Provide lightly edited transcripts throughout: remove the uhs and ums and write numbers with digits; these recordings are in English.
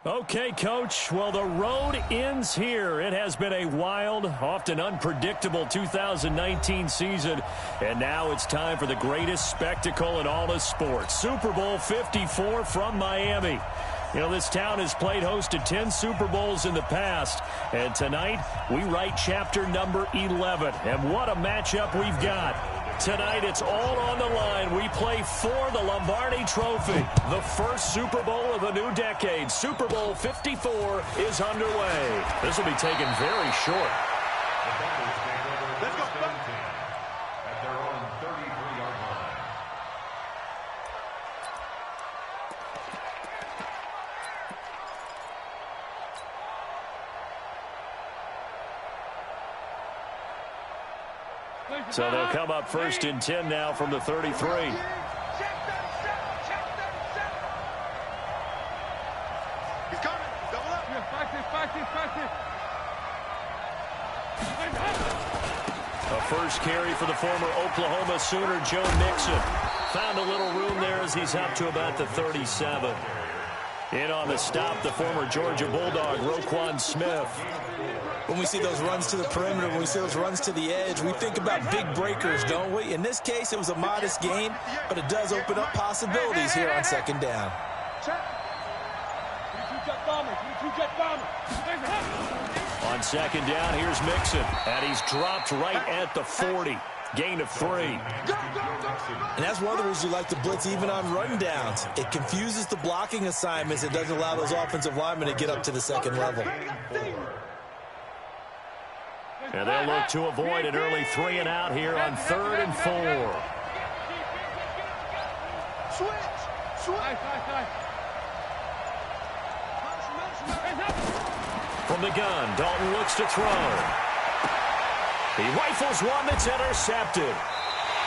Okay, Coach. Well, the road ends here. It has been a wild, often unpredictable 2019 season. And now it's time for the greatest spectacle in all of sports. Super Bowl 54 from Miami. You know, this town has played host to 10 Super Bowls in the past. And tonight, we write chapter number 11. And what a matchup we've got. Tonight, it's all on the line. We play for the Lombardi Trophy. The first Super Bowl of the new decade. Super Bowl 54 is underway. This will be taken very short. Let's go. At their own 33-yard line. So they'll come up first and 10 now from the 33. He's coming. Double up. Practice. A first carry for the former Oklahoma Sooner, Joe Mixon. Found a little room there as he's up to about the 37. In on the stop, the former Georgia Bulldog, Roquan Smith. When we see those runs to the perimeter, when we see those runs to the edge, we think about big breakers, don't we? In this case, it was a modest gain, but it does open up possibilities here on second down. On second down, here's Mixon, and he's dropped right at the 40. Gain of 3. And that's one of the reasons you like to blitz even on run downs. It confuses the blocking assignments. It doesn't allow those offensive linemen to get up to the second level. And they'll look to avoid an early 3 and out here on 3rd and 4. From the gun, Dalton looks to throw. He rifles one that's intercepted.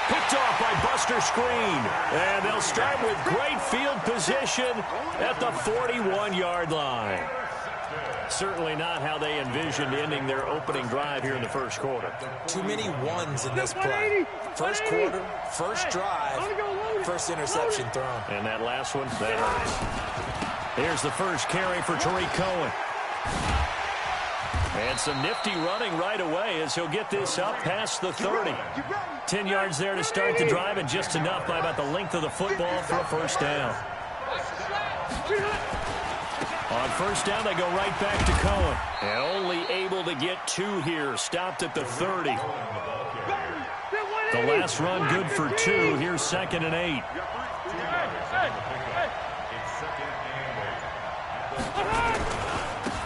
Picked off by Buster Screen. And they'll start with great field position at the 41-yard line. Certainly not how they envisioned ending their opening drive here in the first quarter. Too many ones in this play. First quarter, first drive, first interception thrown. And that last one, that hurts. Here's the first carry for Tariq Cohen. And some nifty running right away as he'll get this up past the 30. 10 yards there to start the drive, and just enough by about the length of the football for a first down. On first down, they go right back to Cohen. And only able to get 2 here. Stopped at the 30. The last run good for 2. Here's 2nd and 8.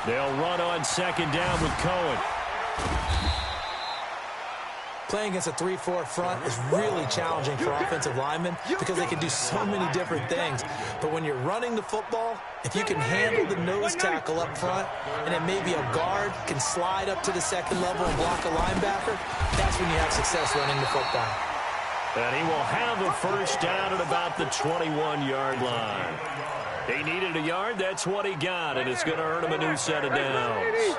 They'll run on second down with Cohen. Playing against a 3-4 front is really challenging for offensive linemen because they can do so many different things. But when you're running the football, if you can handle the nose tackle up front, and then maybe a guard can slide up to the second level and block a linebacker, that's when you have success running the football. And he will have a first down at about the 21-yard line. He needed a yard. That's what he got, and it's going to earn him a new set of downs.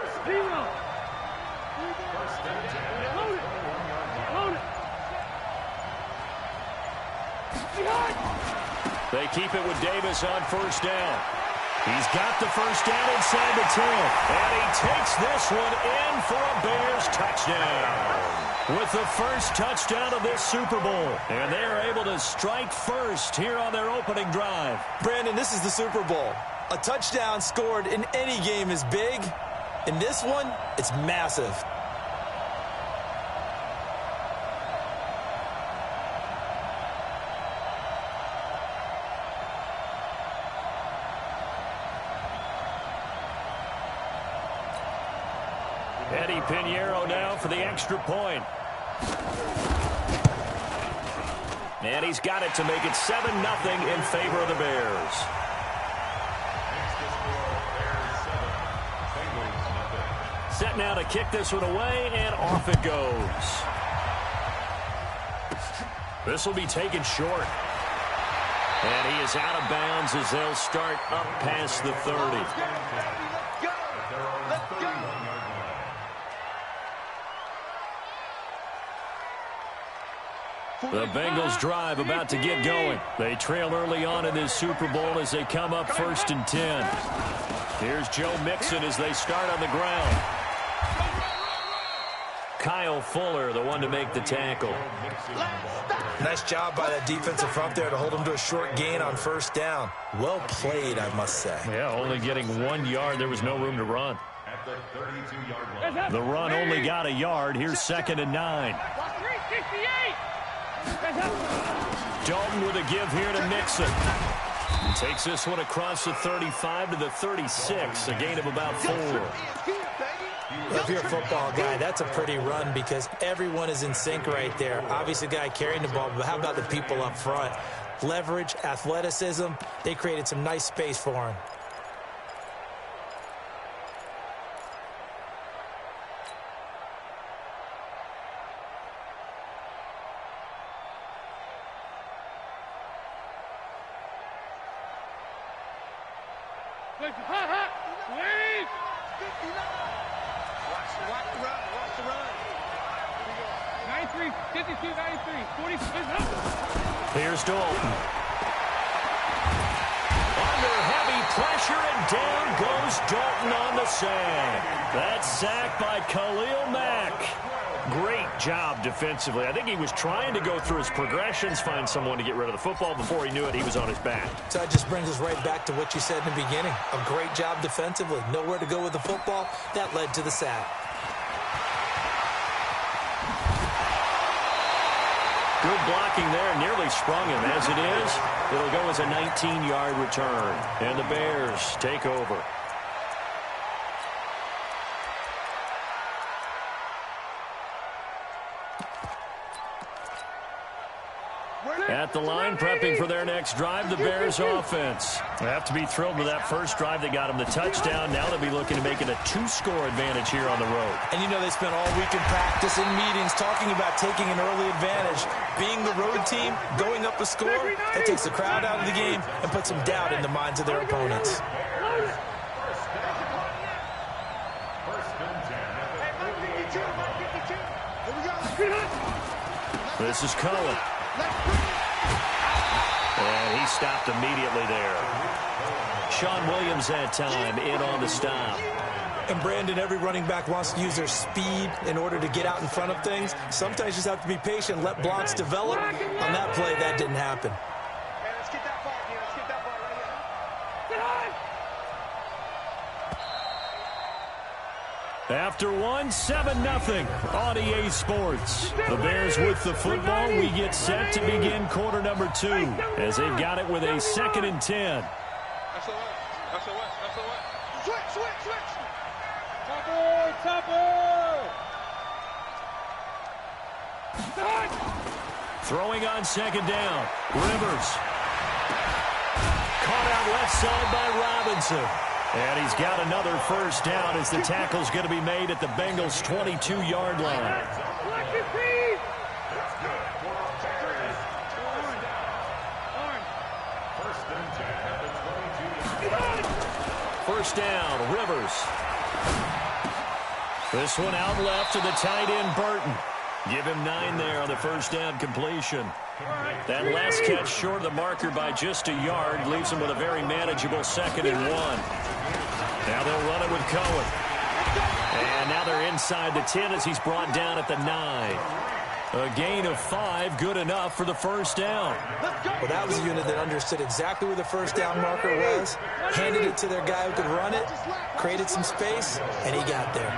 They keep it with Davis on first down. He's got the first down inside the 10. And he takes this one in for a Bears touchdown. With the first touchdown of this Super Bowl. And they're able to strike first here on their opening drive. Brandon, this is the Super Bowl. A touchdown scored in any game is big. In this one, it's massive. Eddie Pinheiro now for the extra point. And he's got it to make it 7-0 in favor of the Bears. Set now to kick this one away, and off it goes. This will be taken short. And he is out of bounds as they'll start up past the 30. The Bengals drive about to get going. They trail early on in this Super Bowl as they come up 1st and 10. Here's Joe Mixon as they start on the ground. Kyle Fuller, the one to make the tackle. Nice job by that defensive front there to hold him to a short gain on first down. Well played, I must say. Yeah, only getting 1 yard. There was no room to run. The run only got a yard. Here's 2nd and 9. Dalton with a give here to Mixon. Takes this one across the 35 to the 36, a gain of about 4. If you're a football guy, that's a pretty run because everyone is in sync right there. Obviously, the guy carrying the ball, but how about the people up front? Leverage, athleticism, they created some nice space for him. Here's Dalton. Under heavy pressure, and down goes Dalton on the sack. That sack by Khalil Mack. Great job defensively. I think he was trying to go through his progressions, find someone to get rid of the football. Before he knew it, he was on his back. So that just brings us right back to what you said in the beginning. A great job defensively. Nowhere to go with the football. That led to the sack. Good blocking there, nearly sprung him. As it is, it'll go as a 19-yard return. And the Bears take over. At the line, prepping for their next drive, the Bears offense. They have to be thrilled with that first drive that got them the touchdown. Now they'll be looking to make it a 2-score advantage here on the road. And you know they spent all week in practice and meetings talking about taking an early advantage. Being the road team, going up a score, that takes the crowd out of the game and puts some doubt in the minds of their opponents. This is Cohen. And he stopped immediately there. Sean Williams had time in on the stop. And Brandon, every running back wants to use their speed in order to get out in front of things. Sometimes you just have to be patient, let blocks develop. On that play, that didn't happen. After 7-0 on EA Sports. The Bears with the football. We get set to begin quarter number 2 as they've got it with a 2nd and 10. Throwing on 2nd down. Rivers. Caught out left side by Robinson. And he's got another first down as the tackle's going to be made at the Bengals' 22-yard line. First down, Rivers. This one out left to the tight end, Burton. Give him 9 there on the first down completion. That last catch short of the marker by just a yard leaves him with a very manageable 2nd and 1. Now they'll run it with Cohen. And now they're inside the 10 as he's brought down at the 9. A gain of 5, good enough for the first down. Well, that was a unit that understood exactly where the first down marker was, handed it to their guy who could run it, created some space, and he got there.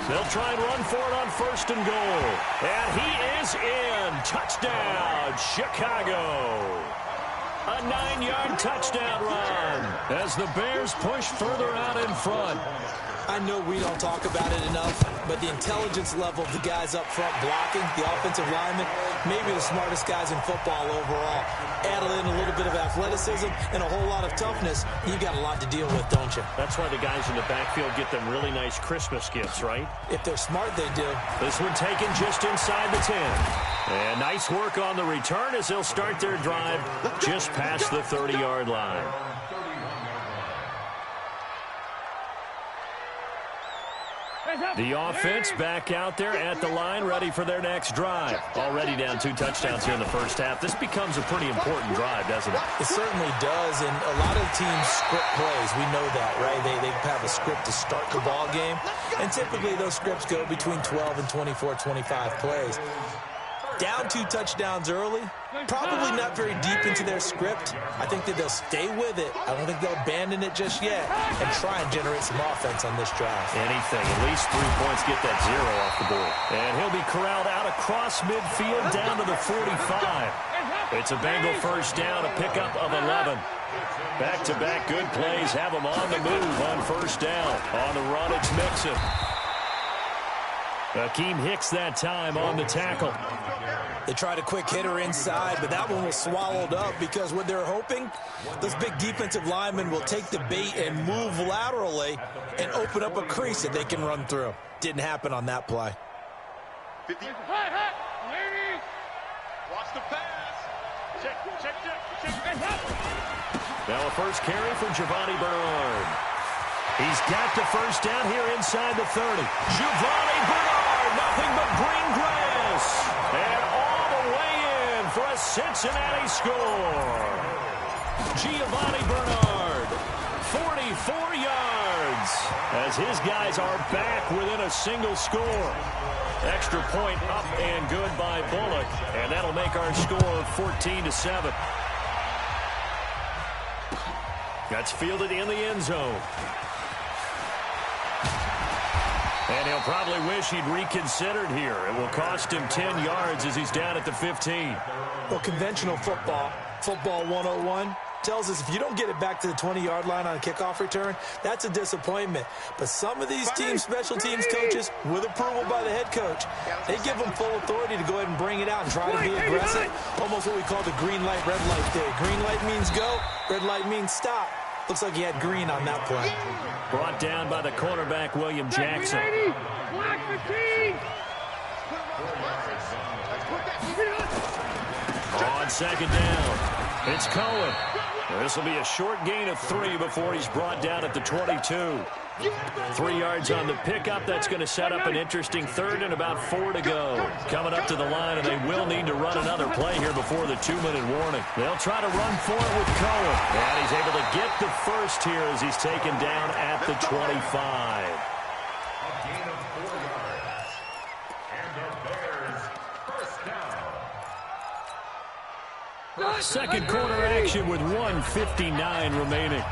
They'll try and run for it on 1st and goal. And he is in. Touchdown, Chicago. A 9-yard touchdown run as the Bears push further out in front. I know we don't talk about it enough, but the intelligence level of the guys up front blocking, the offensive linemen, maybe the smartest guys in football overall. Add in a little bit of athleticism and a whole lot of toughness, you got a lot to deal with, don't you? That's why the guys in the backfield get them really nice Christmas gifts, right? If they're smart, they do. This one taken just inside the 10. And nice work on the return as they'll start their drive just past the 30-yard line. The offense back out there at the line, ready for their next drive. Already down 2 touchdowns here in the first half. This becomes a pretty important drive, doesn't it? It certainly does, and a lot of teams script plays. We know that, right? They have a script to start the ball game, and typically those scripts go between 12 and 24, 25 plays. Down 2 touchdowns early, probably not very deep into their script. I think that they'll stay with it. I don't think they'll abandon it just yet and try and generate some offense on this drive. Anything, at least 3 points, get that 0 off the board. And he'll be corralled out across midfield down to the 45. It's a Bengal first down, a pickup of 11. Back-to-back good plays have them on the move on first down. On the run, it's Mixon. Akeem Hicks that time on the tackle. They tried a quick hitter inside, but that one was swallowed up because what they're hoping, those big defensive linemen will take the bait and move laterally and open up a crease that they can run through. Didn't happen on that play. 50. Watch the pass. Check. Now a first carry for Giovanni Bernard. He's got the first down here inside the 30. Giovanni Bernard, nothing but green grass. And all the way in for a Cincinnati score. Giovanni Bernard, 44 yards, as his guys are back within a single score. Extra point up and good by Bullock, and that'll make our score 14-7. That's fielded in the end zone. And he'll probably wish he'd reconsidered here. It will cost him 10 yards as he's down at the 15. Well, conventional football 101, tells us if you don't get it back to the 20-yard line on a kickoff return, that's a disappointment. But some of these teams, special teams coaches, with approval by the head coach, they give them full authority to go ahead and bring it out and try to be aggressive. Almost what we call the green light, red light theory. Green light means go, red light means stop. Looks like he had green on that play. Brought down by the cornerback, William Jackson. On second down, it's Cohen. This will be a short gain of 3 before he's brought down at the 22. 3 yards on the pickup. That's going to set up an interesting third and about 4 to go. Coming up to the line, and they will need to run another play here before the 2-minute warning. They'll try to run for it with Cohen. And he's able to get the first here as he's taken down at the 25. A gain of 4 yards. And the Bears first down. Second quarter action with 1:59 remaining.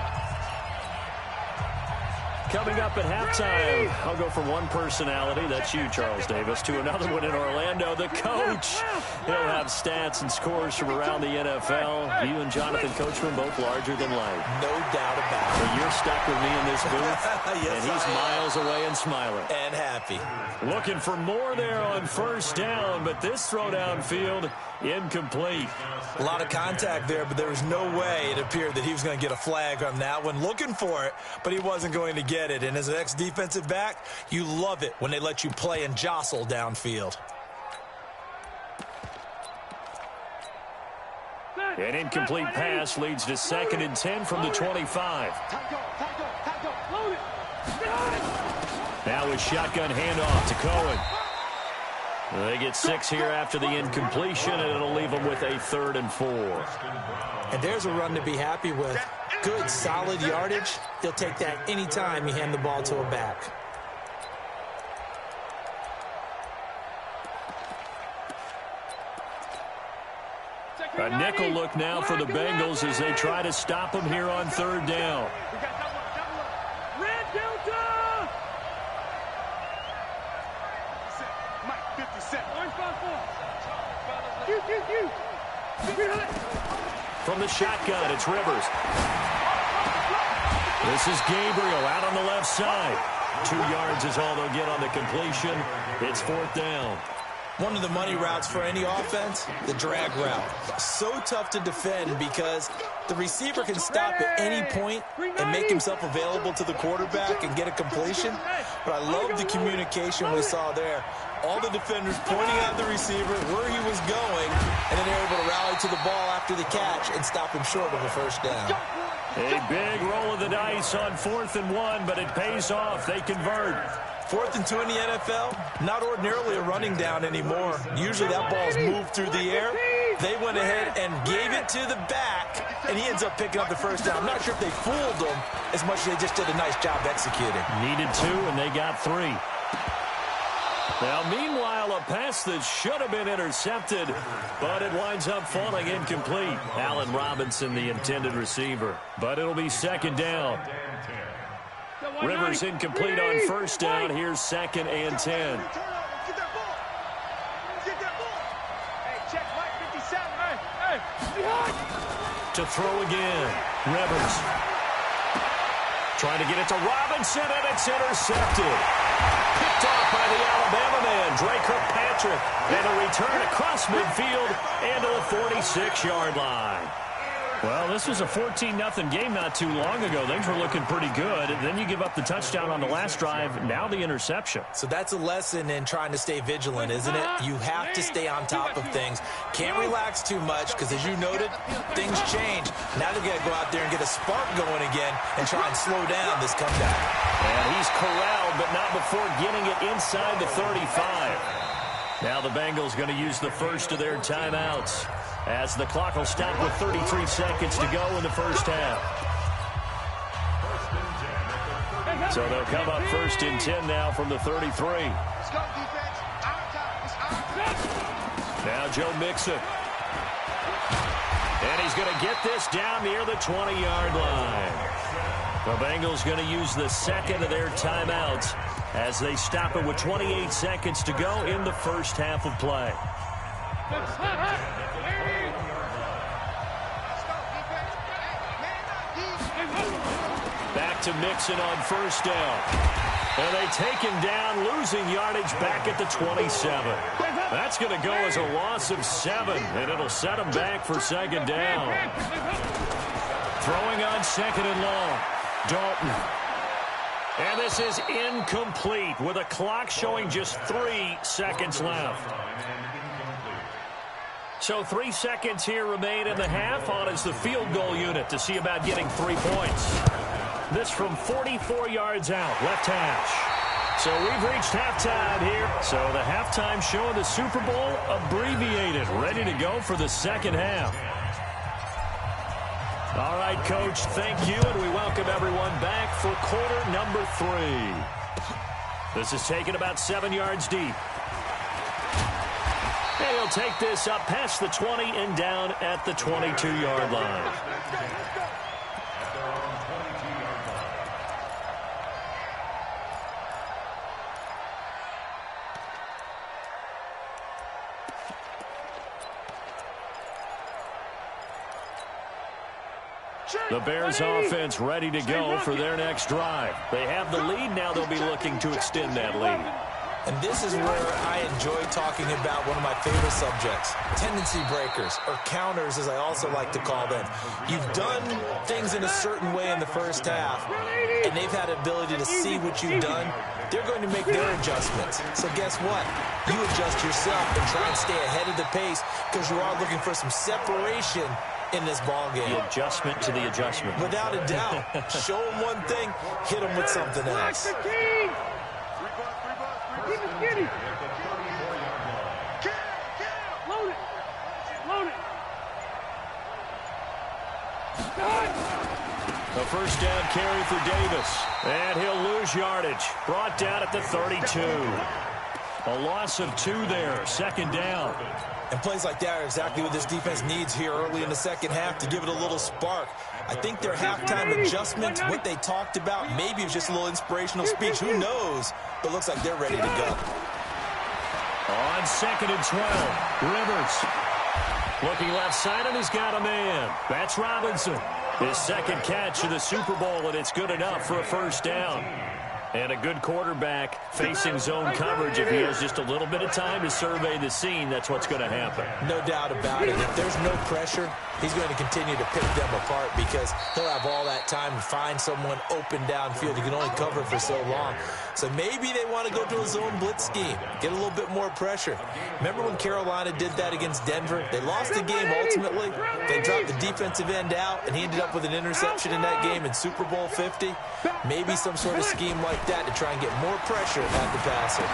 Coming up at halftime, I'll go from one personality, that's you, Charles Davis, to another one in Orlando, the coach. He'll have stats and scores from around the NFL. You and Jonathan Coachman both larger than life. No doubt about it. So you're stuck with me in this booth, Yes, and he's miles away and smiling. And happy. Looking for more there on first down, but this throw downfield, incomplete. A lot of contact there, but there was no way it appeared that he was going to get a flag on that one. Looking for it, but he wasn't going to get it. And as an ex-defensive back, you love it when they let you play and jostle downfield. An incomplete pass leads to 2nd and 10 from the 25. Now a shotgun handoff to Cohen. They get 6 here after the incompletion, and it'll leave them with a 3rd and 4. And there's a run to be happy with. Good, solid yardage. He'll take that anytime you hand the ball to a back. A nickel look now for the Bengals as they try to stop him here on 3rd down. Red Delta! Mike, 50 cents. From the shotgun, it's Rivers. This is Gabriel out on the left side. 2 yards is all they'll get on the completion. It's 4th down. One of the money routes for any offense, the drag route. So tough to defend because the receiver can stop at any point and make himself available to the quarterback and get a completion. But I love the communication we saw there. All the defenders pointing at the receiver where he was going, and then they're able to rally to the ball after the catch and stop him short of a first down. A big roll of the dice on 4th and 1, but it pays off. They convert. 4th and 2 in the NFL, not ordinarily a running down anymore. Usually that ball's moved through the air. They went ahead and gave it to the back, and he ends up picking up the first down. I'm not sure if they fooled him as much as they just did a nice job executing. Needed 2, and they got 3. Now, meanwhile, a pass that should have been intercepted, but it winds up falling incomplete. Allen Robinson, the intended receiver, but it'll be second down. Rivers incomplete on first down. Here's 2nd and 10. To throw again. Rivers. Trying to get it to Robinson, and it's intercepted. Picked off by the Alabama man, Dre Kirkpatrick. And a return across midfield and to the 46-yard line. Well, this was a 14-0 game not too long ago. Things were looking pretty good. And then you give up the touchdown on the last drive. Now the interception. So that's a lesson in trying to stay vigilant, isn't it? You have to stay on top of things. Can't relax too much because, as you noted, things change. Now they've got to go out there and get a spark going again and try and slow down this comeback. And he's corralled, but not before getting it inside the 35. Now the Bengals going to use the first of their timeouts, as the clock will stop with 33 seconds to go in the first half. So they'll come up 1st and 10 now from the 33. Let's go, defense. Our time. It's our time. Now Joe Mixon. And he's going to get this down near the 20-yard line. The Bengals going to use the second of their timeouts as they stop it with 28 seconds to go in the first half of play. Back to Mixon on first down. And they take him down, losing yardage back at the 27. That's going to go as a loss of 7, and it'll set him back for second down. Throwing on 2nd and long. Dalton. And this is incomplete with a clock showing just 3 seconds left. So 3 seconds here remain in the half. On is the field goal unit to see about getting 3 points. This from 44 yards out, left hash. So we've reached halftime here. So the halftime show of the Super Bowl abbreviated, ready to go for the second half. All right, Coach, thank you, and we welcome everyone back for quarter number 3. This is taken about 7 yards deep. And he'll take this up past the 20 and down at the 22-yard line. The Bears offense ready to go for their next drive. They have the lead. Now they'll be looking to extend that lead. And this is where I enjoy talking about one of my favorite subjects, tendency breakers, or counters as I also like to call them. You've done things in a certain way in the first half, and they've had the ability to see what you've done. They're going to make their adjustments. So guess what? You adjust yourself and try and stay ahead of the pace because you are looking for some separation in this ball game. The adjustment to the adjustment. Without a doubt. Show them one thing, hit them with something else. Get it. Load it. Load it. A first down carry for Davis. And he'll lose yardage. Brought down at the 32. A loss of 2 there. Second down. And plays like that are exactly what this defense needs here early in the second half to give it a little spark. I think their halftime adjustment, what they talked about, maybe it was just a little inspirational speech. Who knows? But looks like they're ready to go. On 2nd and 12, Rivers. Looking left side, and he's got a man. That's Robinson. His second catch of the Super Bowl, and it's good enough for a first down. And a good quarterback facing zone coverage. If he has just a little bit of time to survey the scene, that's what's going to happen. No doubt about it. If there's no pressure, he's going to continue to pick them apart because he'll have all that time to find someone open downfield. He can only cover for so long. So maybe they want to go to a zone blitz scheme, get a little bit more pressure. Remember when Carolina did that against Denver? They lost the game ultimately. They dropped the defensive end out, and he ended up with an interception in that game in Super Bowl 50. Maybe some sort of scheme like that to try and get more pressure at the passer.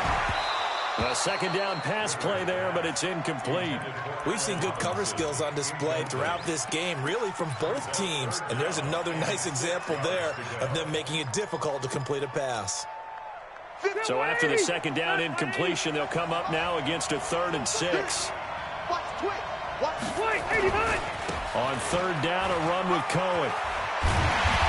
A second down pass play there, but it's incomplete. We've seen good cover skills on display throughout this game, really from both teams. And there's another nice example there of them making it difficult to complete a pass. So after the second down incompletion, they'll come up now against a 3rd and 6. On 3rd down, a run with Cohen.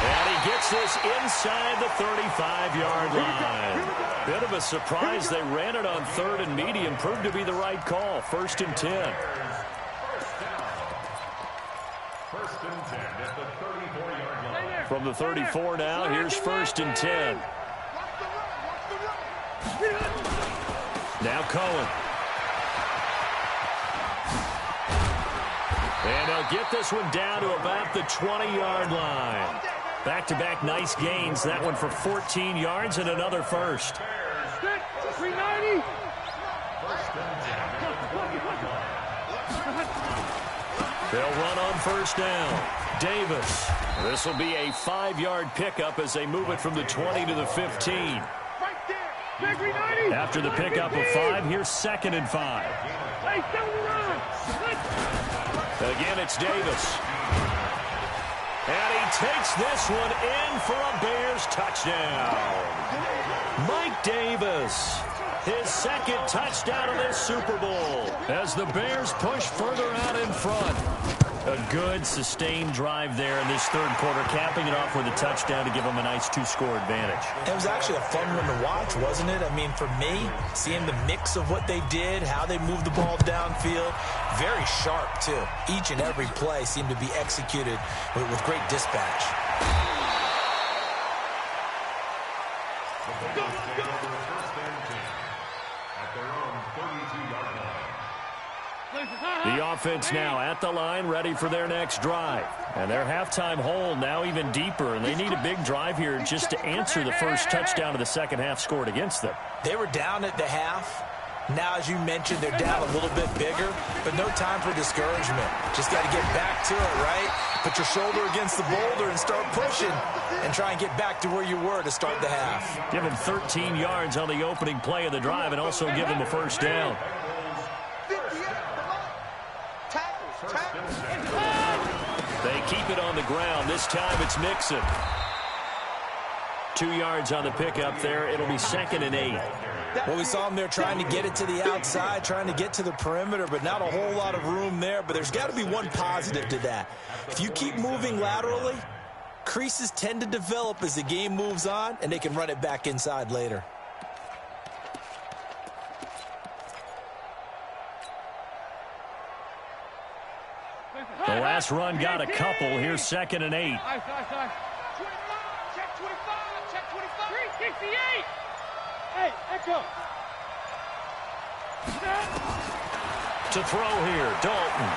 And he gets this inside the 35-yard line. Bit of a surprise. They ran it on 3rd and medium. Proved to be the right call. 1st and 10. First and 10 at the 34-yard line. From the 34 now, here's 1st and 10. Now Cohen. And they'll get this one down to about the 20-yard line. Back-to-back nice gains. That one for 14 yards and another first. 390. They'll run on 1st down. Davis. This will be a 5-yard pickup as they move it from the 20 to the 15. After the pickup of 5, here's 2nd and 5. Again, it's Davis. And he takes this one in for a Bears touchdown. Mike Davis, his 2nd touchdown of this Super Bowl as the Bears push further out in front. A good, sustained drive there in this 3rd quarter, capping it off with a touchdown to give them a nice 2-score advantage. It was actually a fun one to watch, wasn't it? I mean, for me, seeing the mix of what they did, how they moved the ball downfield, very sharp, too. Each and every play seemed to be executed with great dispatch. The offense now at the line, ready for their next drive. And their halftime hole now even deeper, and they need a big drive here just to answer the first touchdown of the second half scored against them. They were down at the half. Now, as you mentioned, they're down a little bit bigger, but no time for discouragement. Just got to get back to it, right? Put your shoulder against the boulder and start pushing and try and get back to where you were to start the half. Give them 13 yards on the opening play of the drive and also give them a 1st down. They keep it on the ground. This time it's Mixon. 2 yards on the pickup there. It'll be 2nd and 8. Well, we saw them there trying to get it to the outside, trying to get to the perimeter, but not a whole lot of room there. But there's got to be one positive to that. If you keep moving laterally, creases tend to develop as the game moves on, and they can run it back inside later. The last run got a couple. Here's 2nd and 8. Check 25. Check 25. 368. Hey, Echo. To throw here, Dalton.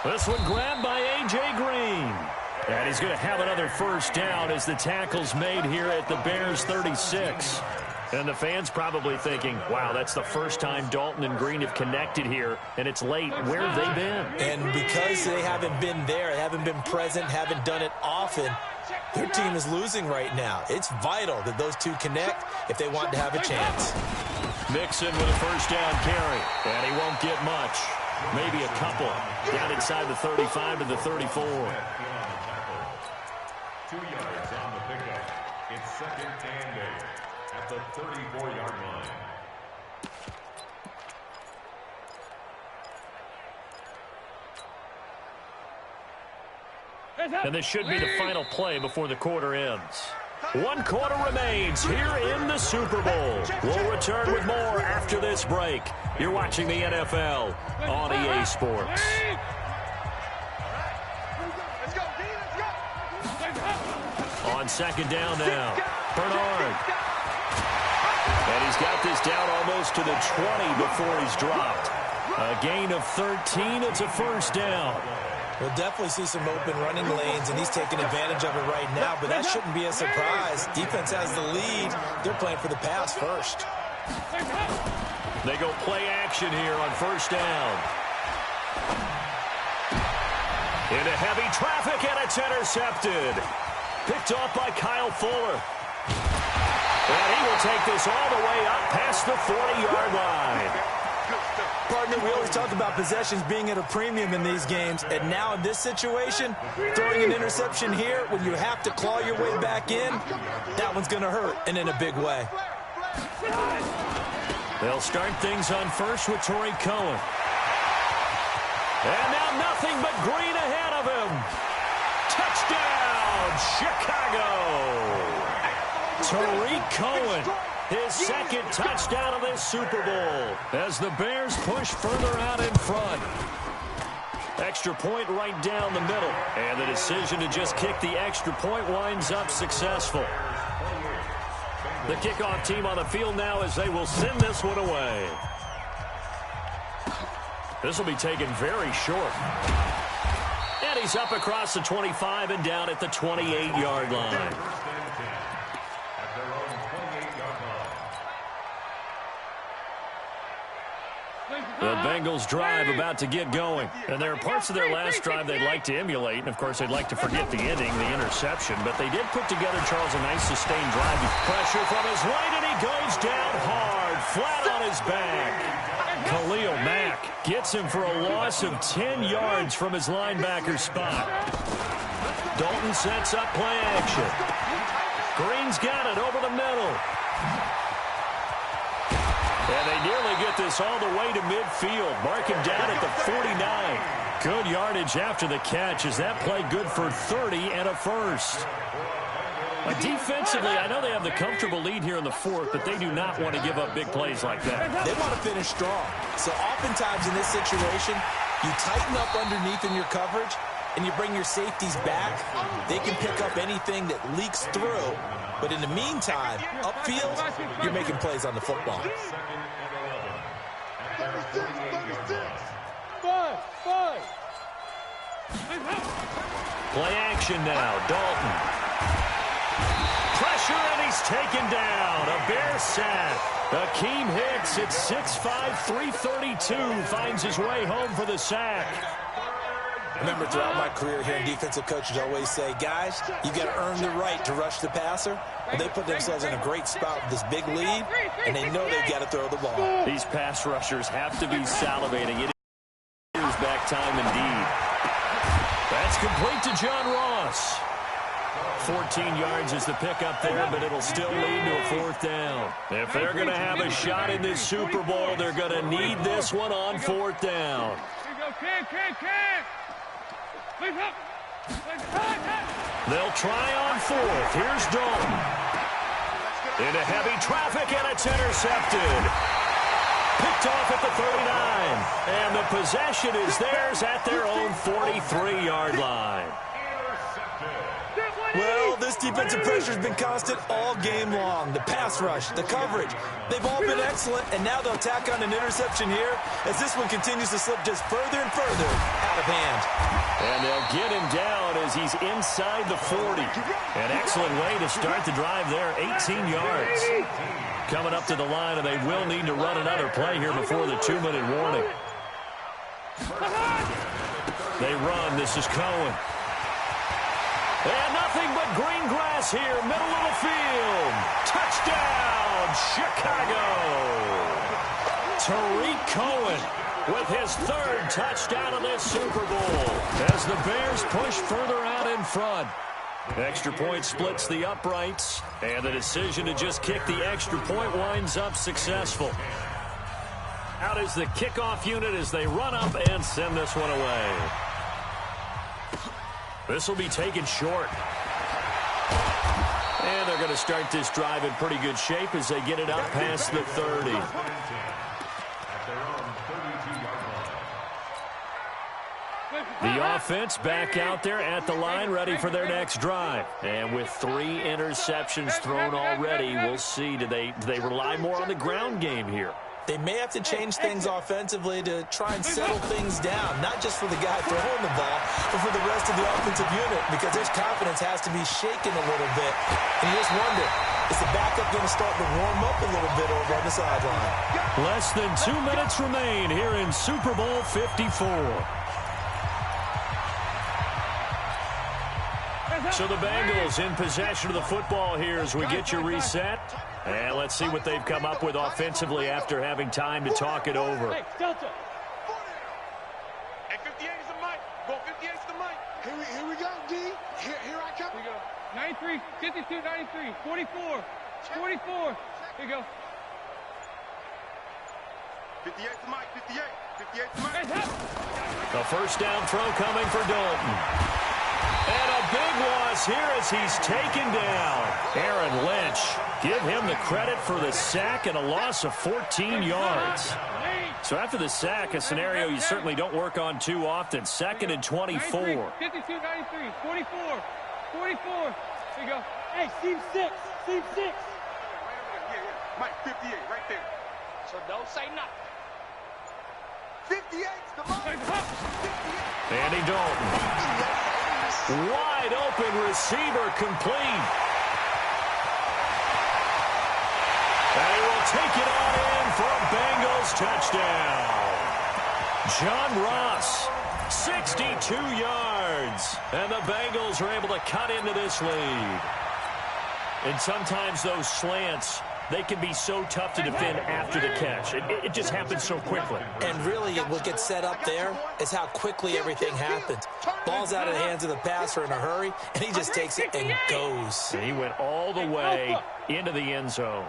This one grabbed by A.J. Green. And he's going to have another 1st down as the tackle's made here at the Bears 36. And the fans probably thinking, wow, that's the first time Dalton and Green have connected here, and it's late. Where have they been? And because they haven't been there, haven't been present, haven't done it often, their team is losing right now. It's vital that those two connect if they want to have a chance. Mixon with a 1st down carry, and he won't get much. Maybe a couple. Down inside the 35 to the 34. 2 yards on the pickup. It's 2nd and 8 at the 34-yard line. And this should be the final play before the quarter ends. 1 quarter remains here in the Super Bowl. We'll return with more after this break. You're watching the NFL on EA Sports. On 2nd down now, Bernard. And he's got this down almost to the 20 before he's dropped. A gain of 13. It's a 1st down. We'll definitely see some open running lanes, and he's taking advantage of it right now, but that shouldn't be a surprise. Defense has the lead. They're playing for the pass first. They go play action here on 1st down. Into heavy traffic, and it's intercepted. Picked off by Kyle Fuller. And he will take this all the way up past the 40-yard line. Partner, we always talk about possessions being at a premium in these games, and now in this situation, throwing an interception here when you have to claw your way back in, that one's going to hurt, and in a big way. They'll start things on first with Torrey Cohen. And now nothing but green ahead of him. Touchdown, Chicago. Torrey Cohen, his second touchdown of this Super Bowl as the Bears push further out in front. Extra point right down the middle. And the decision to just kick the extra point winds up successful. The kickoff team on the field now as they will send this one away. This will be taken very short. And he's up across the 25 and down at the 28-yard line. The Bengals drive about to get going. And there are parts of their last drive they'd like to emulate. And, of course, they'd like to forget the ending, the interception. But they did put together, Charles, a nice sustained drive. Pressure from his right, and he goes down hard, flat on his back. Khalil Mack gets him for a loss of 10 yards from his linebacker spot. Dalton sets up play action. Green's got it over the middle. And they nearly get this all the way to midfield. Mark him down at the 49. Good yardage after the catch. Is that play good for 30 and a first? Defensively, I know they have the comfortable lead here in the fourth, but they do not want to give up big plays like that. They want to finish strong. So oftentimes in this situation, you tighten up underneath in your coverage, and you bring your safeties back. They can pick up anything that leaks through. But in the meantime, upfield, you're making plays on the football. Play action now. Dalton. Pressure, and he's taken down. A Bear sack. Akeem Hicks at 6'5", 332 finds his way home for the sack. I remember throughout my career hearing defensive coaches always say, guys, you got to earn the right to rush the passer. Well, they put themselves in a great spot with this big lead, and they know they've got to throw the ball. These pass rushers have to be salivating. It is back time indeed. That's complete to John Ross. 14 yards is the pickup there, but it'll still lead to a fourth down. If they're going to have a shot in this Super Bowl, they're going to need this one on fourth down. They'll try on fourth. Here's Dalton. Into heavy traffic, and it's intercepted. Picked off at the 39. And the possession is theirs at their own 43-yard line. Well, this defensive pressure has been constant all game long. The pass rush, the coverage, they've all been excellent, and now they'll tack on an interception here as this one continues to slip just further and further out of hand. And they'll get him down as he's inside the 40. An excellent way to start the drive there, 18 yards. Coming up to the line, and they will need to run another play here before the 2-minute warning. They run. This is Cohen. And nothing but green grass here, middle of the field. Touchdown, Chicago. Tariq Cohen with his third touchdown of this Super Bowl as the Bears push further out in front. Extra point splits the uprights, and the decision to just kick the extra point winds up successful. Out is the kickoff unit as they run up and send this one away. This will be taken short. And they're going to start this drive in pretty good shape as they get it out past the 30. The offense back out there at the line, ready for their next drive. And with 3 interceptions thrown already, we'll see. Do they rely more on the ground game here? They may have to change things offensively to try and settle things down, not just for the guy throwing the ball, but for the rest of the offensive unit, because their confidence has to be shaken a little bit. And you just wonder, is the backup going to start to warm up a little bit over on the sideline? Less than 2 minutes remain here in Super Bowl 54. So the Bengals in possession of the football here as we get you reset. And let's see what they've come up with offensively after having time to talk it over. Hey, Delta. Hey, 58 is the mic. Go 58 is the mic. Here we go, D. Here I come. Here we go. 93, 52, 93, 44, 44. Here we go. 58 is the mic. 58. 58 is the mic. A first down throw coming for Dalton. And a big loss here as he's taken down. Aaron Lynch, give him the credit for the sack and a loss of 14 yards. So after the sack, a scenario you certainly don't work on too often. 2nd and 24. 52, 93, 44, 44. Here you go. Hey, seam 6, seam 6. Yeah. Mike, 58, right there. So don't say nothing. 58 is the mic. 58. Andy Dalton. Wide open receiver complete. And he will take it on in for a Bengals touchdown. John Ross, 62 yards. And the Bengals are able to cut into this lead. And sometimes those slants, they can be so tough to defend after the catch. It just happens so quickly. And really, what gets set up there is how quickly everything happens. Ball's out of the hands of the passer in a hurry, and he just takes it and goes. And he went all the way into the end zone.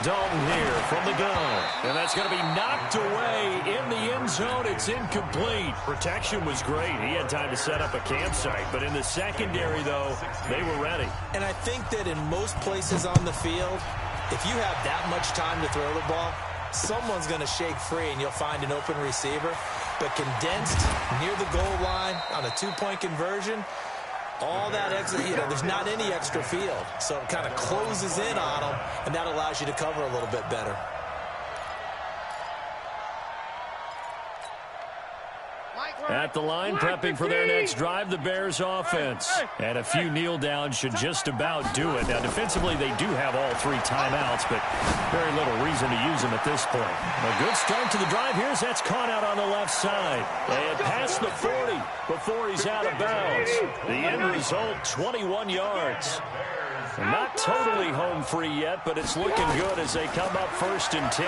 Dalton here from the gun. And that's going to be knocked away in the end zone. It's incomplete. Protection was great. He had time to set up a campsite. But in the secondary, though, they were ready. And I think that in most places on the field, if you have that much time to throw the ball, someone's going to shake free and you'll find an open receiver. But condensed near the goal line on a two-point conversion, all that extra, there's not any extra field. So it kind of closes in on them, and that allows you to cover a little bit better. At the line, prepping for their next drive, the Bears offense. And a few kneel downs should just about do it. Now, defensively, they do have all 3 timeouts, but very little reason to use them at this point. A good start to the drive here as that's caught out on the left side. And past the 40 before he's out of bounds. The end result, 21 yards. Not totally home free yet, but it's looking good as they come up 1st and 10.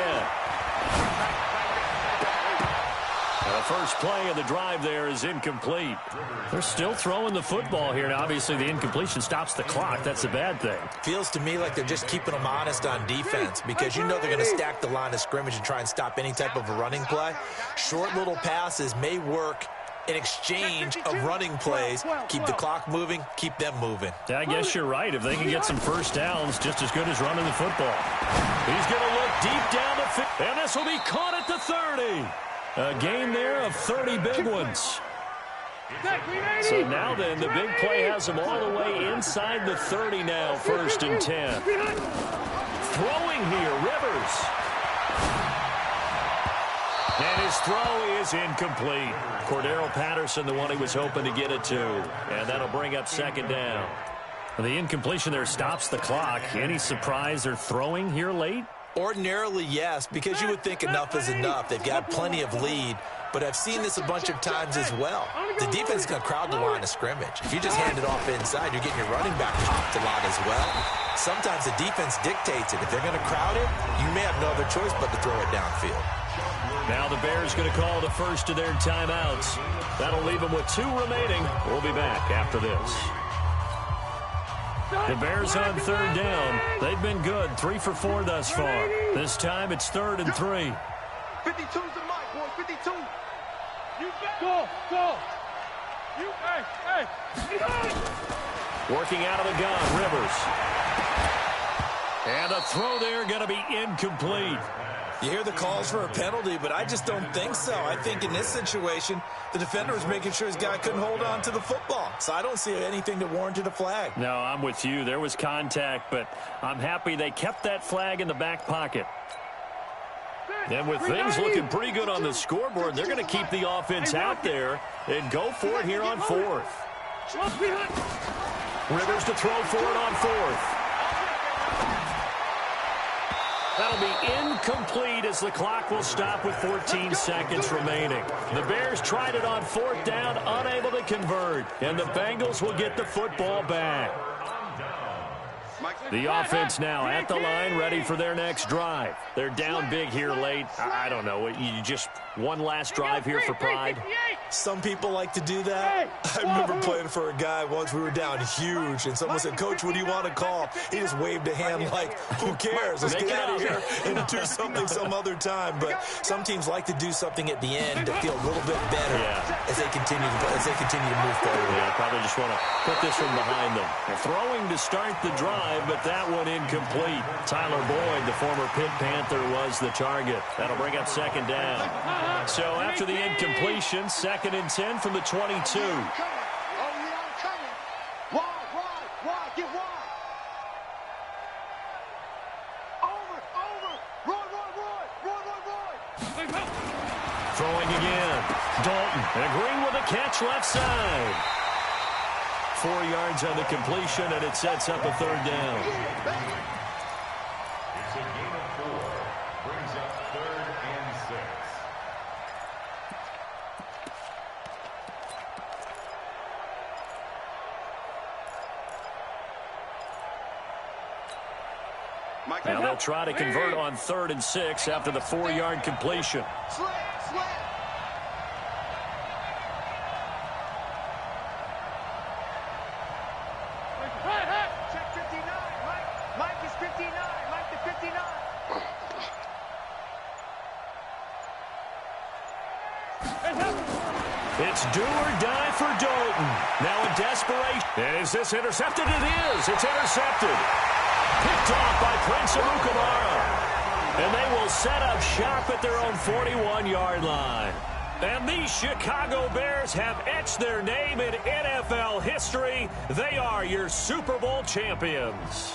The first play of the drive there is incomplete. They're still throwing the football here. Now, obviously, the incompletion stops the clock. That's a bad thing. Feels to me like they're just keeping them honest on defense because you know they're going to stack the line of scrimmage and try and stop any type of a running play. Short little passes may work in exchange of running plays. Keep the clock moving, keep them moving. Yeah, I guess you're right. If they can get some first downs, just as good as running the football. He's going to look deep down the field, and this will be caught at the 30. A gain there of 30 big ones. So now then, the big play has them all the way inside the 30 now, 1st and 10. Throwing here, Rivers. And his throw is incomplete. Cordero Patterson, the one he was hoping to get it to. And that'll bring up 2nd down. The incompletion there stops the clock. Any surprise they're throwing here late? Ordinarily, yes, because you would think enough is enough. They've got plenty of lead, but I've seen this a bunch of times as well. The defense is going to crowd the line of scrimmage. If you just hand it off inside, you're getting your running back popped a lot as well. Sometimes the defense dictates it. If they're going to crowd it, you may have no other choice but to throw it downfield. Now the Bears going to call the first of their timeouts. That'll leave them with 2 remaining. We'll be back after this. The Bears on 3rd down. They've been good, 3 for 4 thus far. This time it's 3rd and 3. 52's the mic, boy. 52. Go. Hey. Working out of the gun, Rivers. And a throw there going to be incomplete. You hear the calls for a penalty, but I just don't think so. I think in this situation, the defender was making sure his guy couldn't hold on to the football. So I don't see anything that warranted a flag. No, I'm with you. There was contact, but I'm happy they kept that flag in the back pocket. And with things looking pretty good on the scoreboard, they're going to keep the offense out there and go for it here on 4th. Rivers to throw for it on 4th. That'll be incomplete as the clock will stop with 14 seconds remaining. The Bears tried it on 4th down, unable to convert, and the Bengals will get the football back. The offense now at the line, ready for their next drive. They're down big here late. I don't know. You just one last drive here for pride. Some people like to do that. I remember playing for a guy once. We were down huge, and someone said, "Coach, what do you want to call?" He just waved a hand like, "Who cares? Let's get out of here and do something some other time." But some teams like to do something at the end to feel a little bit better as they continue to move forward. Yeah, probably just want to put this one behind them. They're throwing to start the drive, but that one incomplete. Tyler Boyd, the former Pitt Panther, was the target. That'll bring up 2nd down. So after the incompletion, 2nd and 10 from the 22. Oh, yeah, I'm coming. Wide, get wide. Over. Roy. Throwing again. Dalton agreeing with a catch left side. 4 yards on the completion, and it sets up a 3rd down. It's a gain of 4. Brings up 3rd and 6. Now they'll try to convert on 3rd and 6 after the 4-yard completion. Slant. Check 59. Mike is 59. Mike the 59. It's do or die for Dalton. Now in desperation. And is this intercepted? It is. It's intercepted. Picked off by Prince Amukamara. And they will set up shop at their own 41-yard line. And these Chicago Bears have etched their name in NFL history. They are your Super Bowl champions.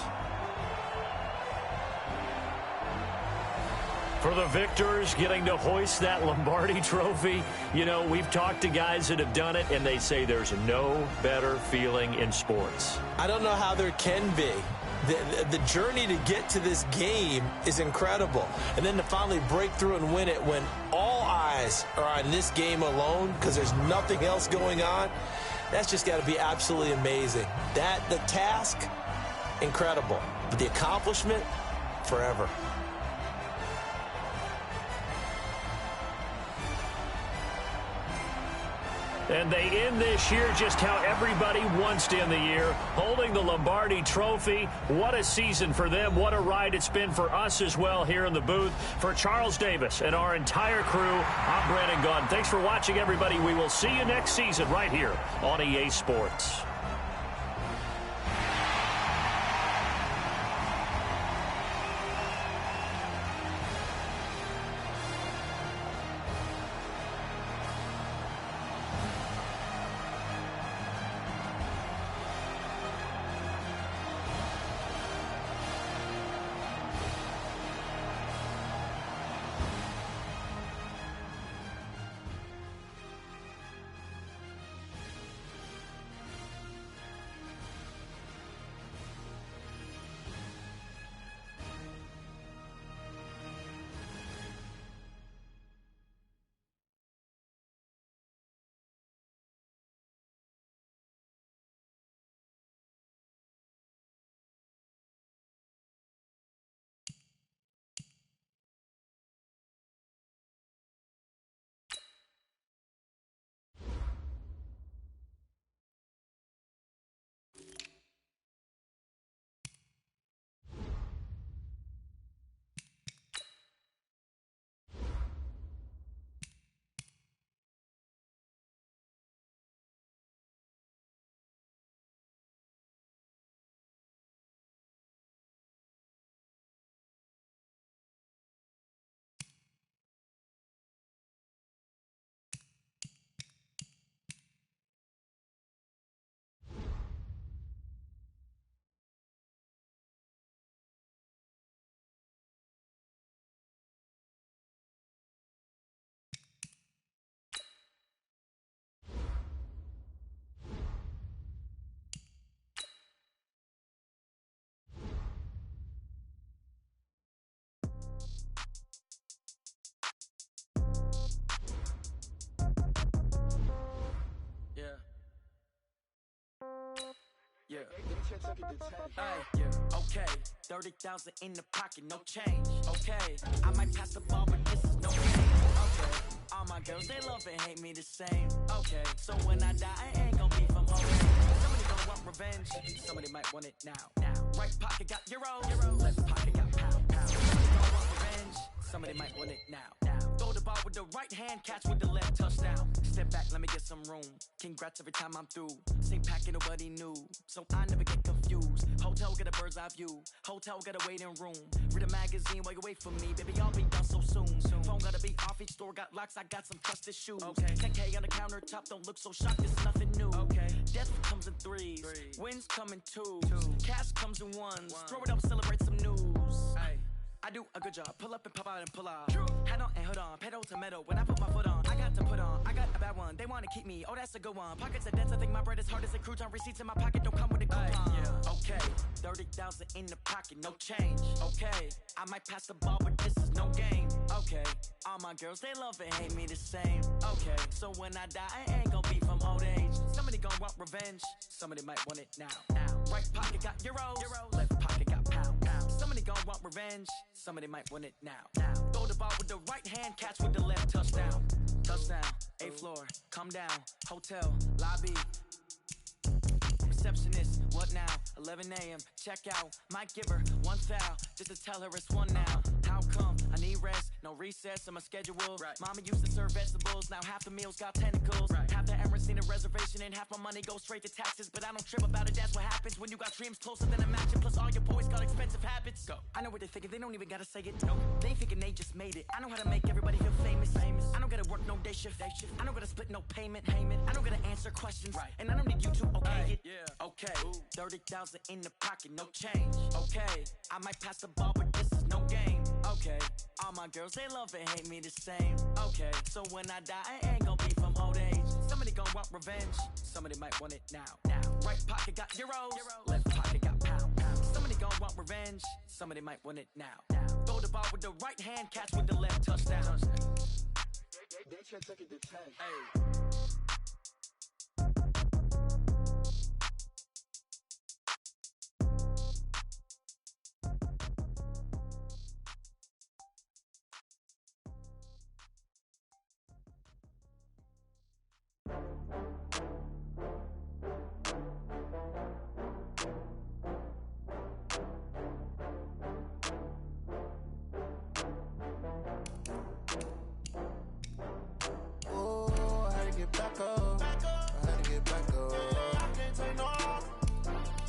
For the victors, getting to hoist that Lombardi trophy, you know, we've talked to guys that have done it, and they say there's no better feeling in sports. I don't know how there can be. The journey to get to this game is incredible. And then to finally break through and win it when all eyes are on this game alone because there's nothing else going on, that's just got to be absolutely amazing. The task, incredible. But the accomplishment, forever. And they end this year just how everybody wants to end the year, holding the Lombardi trophy. What a season for them. What a ride it's been for us as well here in the booth. For Charles Davis and our entire crew, I'm Brandon Gaudin. Thanks for watching, everybody. We will see you next season right here on EA Sports. Yeah. Hey, yeah. Okay. 30,000 in the pocket, no change. Okay. I might pass the ball, but this is no game. Okay. All my girls, they love and hate me the same. Okay. So when I die, I ain't gon' be from home. Somebody gon' want revenge. Somebody might want it now. Right pocket got euros. Left pocket got pound. Somebody gon' want revenge. Somebody might want it now. Throw the ball with the right hand, catch with the left, touchdown. Step back, let me get some room. Congrats every time I'm through. Same packet, nobody knew, so I never get confused. Hotel got a bird's eye view. Hotel got a waiting room. Read a magazine while you wait for me, baby. I'll be done so soon. Phone gotta be off, each store got locks. I got some trusted shoes. Okay. 10K on the countertop, don't look so shocked. It's nothing new. Okay. Death comes in threes. Wins come in twos. Cash comes in ones. Throw it up, celebrate some news. Ay. I do a good job. Pull up and pop out and pull out. Hat on and hood on. Pedal to metal. When I put my foot on, I got to put on. I got a bad one. They want to keep me. Oh, that's a good one. Pockets are dense. I think my bread is hard as a crouton. Receipts in my pocket don't come with a coupon. Yeah. Okay. 30,000 in the pocket. No change. Okay. I might pass the ball, but this is no game. Okay. All my girls, they love and hate me the same. Okay. So when I die, I ain't gonna be from old age. Somebody gonna want revenge. Somebody might want it now. Right pocket got euros. Left pocket got pound. Somebody gonna want revenge. Somebody might want it now. Throw the ball with the right hand, catch with the left, touchdown. Touchdown, 8th floor, come down, hotel, lobby. Receptionist, what now? 11 a.m., check out. Might give her one foul, just to tell her it's one now. How come? I need rest, no recess on my schedule. Right. Mama used to serve vegetables, now half the meals got tentacles. Right. Half the errands need a reservation and half my money goes straight to taxes. But I don't trip about it, that's what happens when you got dreams closer than a mansion. Plus all your boys got expensive habits. Go. I know what they're thinking, they don't even gotta say it. No. They thinking they just made it. I know how to make everybody feel famous. I don't gotta work no day shift. I don't gotta split no payment. I don't gotta answer questions. Right. And I don't need you to okay it. Yeah. Okay. 30,000 in the pocket, no change. Okay. I might pass the ball, but this is no game. Okay. All my girls, they love and hate me the same. Okay. So when I die, I ain't gonna be from old age. Somebody gonna want revenge. Somebody might want it now. Right pocket got euros. Left pocket got pound. Somebody gonna want revenge. Somebody might want it now. Throw the ball with the right hand, catch with the left, touchdown. They can't take it to 10. Hey. Back up. I had to get back up. I can't take no off.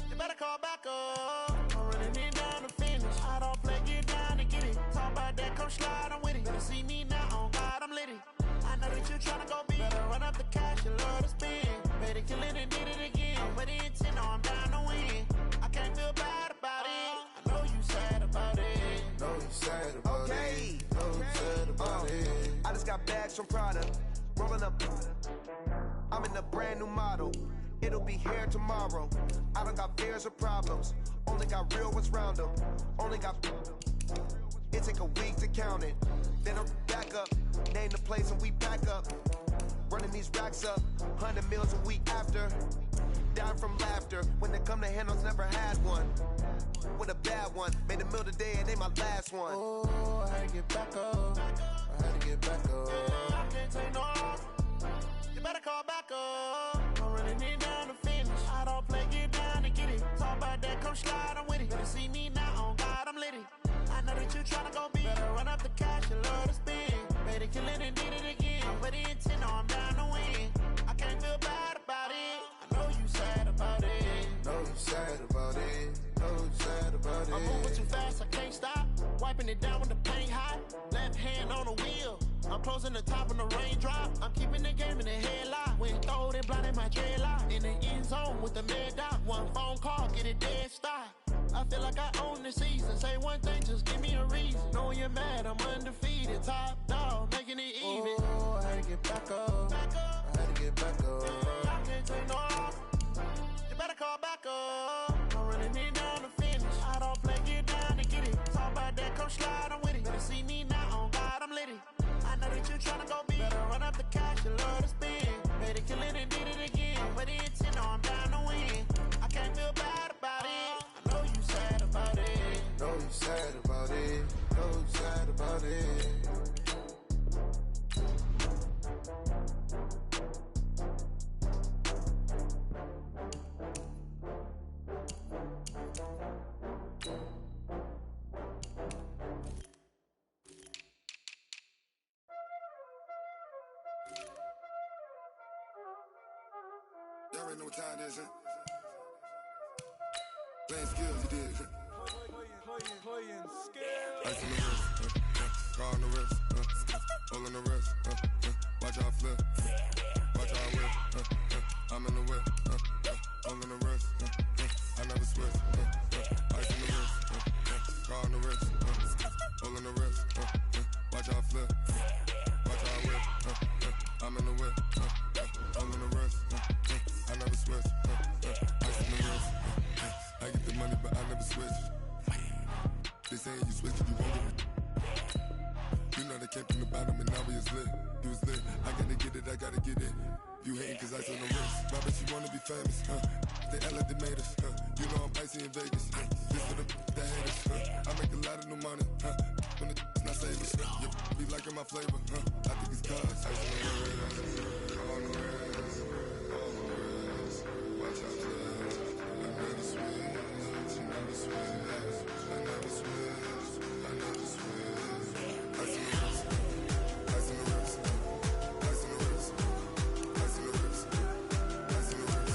You better call back up. I'm running it down to finish. I don't play, get down to get it. Talk about that, come slide, I'm with it. Better see me now, on God, I'm litty. I know that you tryna go big. Better run up the cash, you love to spend. Better kill it and did it again. I'm with the intent, no, I'm down to win. I can't feel bad about it. I know you sad about it. Know you sad about it. Know you sad about it. I just got bags from Prada. Rolling up, I'm in a brand new model. It'll be here tomorrow. I don't got fears or problems. Only got real ones round them. Only got. It take a week to count it. Then I'm back up. Name the place and we back up. Running these racks up. 100 meals a week after. Down from laughter. When they come to handles, never had one. With a bad one. Made a meal today and they my last one. Oh, I had to get back up. I had to get back up. I can't take no off. You better call back up. I'm running it down to finish. I don't play, get down to get it. Talk about that, come slide, I'm with it. Better see me now, on God, I'm litty. I know that you tryna go big. Better run up the cash, you love to spend. Better kill it and did it again. I'm with the intent, no, I'm down to win. I can't feel bad about it. I know you sad about it. Know you sad about it. Know you sad about it. I'm moving too fast, I can't stop. Wiping it down when the paint hot. Left hand on the wheel. I'm closing the top when the raindrop. I'm keeping the game in the headlock. When throwed and blinded my dreadlock. In the end zone with the mad dot. One phone call, get it dead stop. I feel like I own the season. Say one thing, just give me a reason. Knowing you're mad, I'm undefeated. Top dog, making it even. Oh, I had to get back up. I had to get back up. I can't take no off. You better call back up. I'm running it down to finish. I don't play, get down to get it. Talk about that, come slide, I'm with it. Better see me now, on God, I'm litty. I know that you tryna go big. Better run up the cash, you love to spend. Better kill it and did it again. But the intent, no, I'm down to win. I can't feel about it. Y'all already know what time it is, huh? Playing skills, you did. Playing skills. Ice on the wrist, car on the wrist, all on the wrist, watch how I flip, watch how I whip, I'm in the whip, all on the wrist, I never switch, ice on the wrist, car on the wrist, all on the wrist, watch how I flip, watch how I whip, I'm in the whip, all on the wrist, I never switch, ice on the wrist, I get the money but I never switch. They saying you switch if you want it. You know they came from the bottom and now we is lit. You was lit, I gotta get it, I gotta get it. You hating cause ice on the wrist. My bitch, you wanna be famous, They act like they made us, You know I'm icy in Vegas, This for the haters, I make a lot of new money, When it's not savings, You be liking my flavor, I think it's cause ice on the wrist, on the wrist, on the wrist. Watch out, I never switch, you never switch. I never switch, I never switch. Ice in the wrist, ice in the wrist, ice in the wrist, ice in the wrist, ice in the wrist,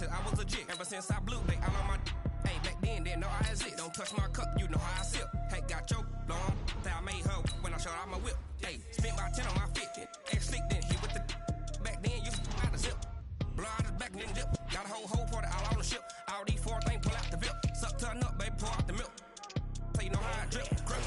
I was legit ever since I blew they all on my hey back then didn't know I had it. Don't touch my cup, you know how I sip. Hey, got your long that I made her when I showed out my whip. Hey, spent about 10 on my 50. Ex slick then hit with the back then you out the zip. Blow out the back then dip. Got a whole party all on the ship. All these four things pull out the VIP. Suck turn up, baby, pour out the milk. So you know how I drip. Crush.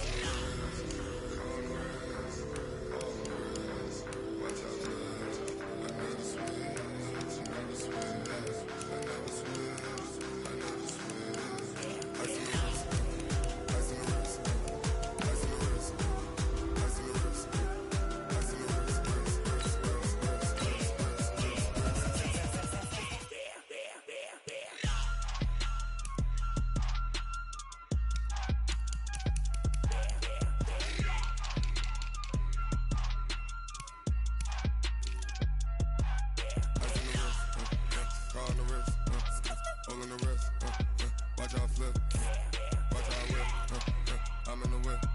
Watch how I flip, watch how I whip, I'm in the whip.